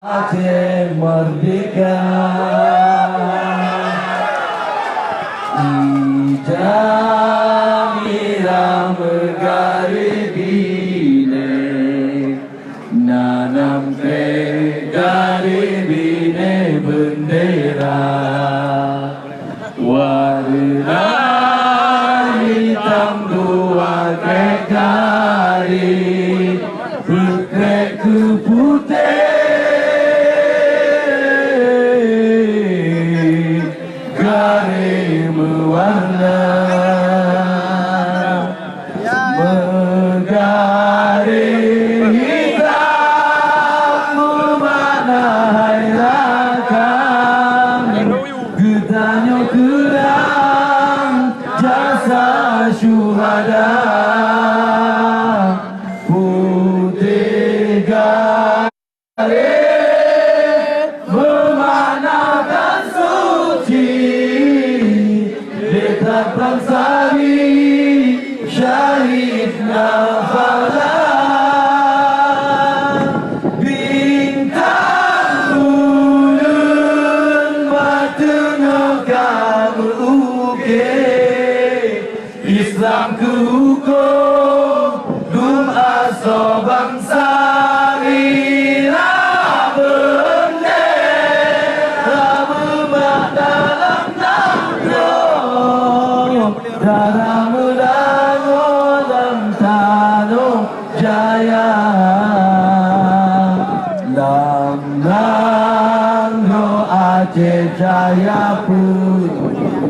Aceh merdeka, Ijamira megari bine, nanam gari bine bendera, warna hitam dua kekari, berkrek ke putih. Mewarna Megari hitam memanai rakam Getanya kerang jasa syuhada Putih garis memanakan suci Dekat bangsari syahid nafala Bintang bulan batengah kamu ukir Islam ke hukum dum aso bangsari Darah menanggung dalam tanah jaya Lambang Aceh Jaya Putih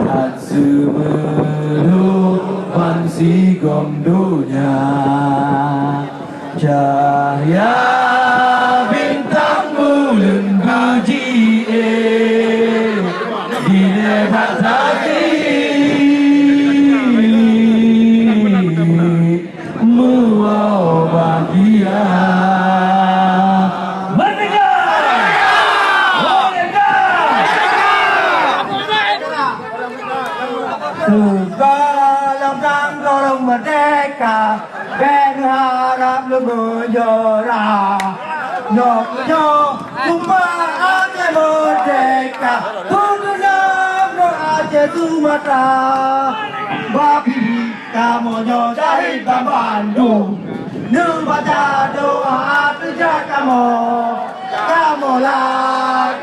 Dan semeru pansi gomdunya Cahaya bintang bulan buji Di lebat hati bahagia merdeka merdeka segala orang merdeka dan harap menjora nyok nyok semua Aceh merdeka untuk Aceh Sumatera babi kamu dari Bandung Baca doa sejak kamu lah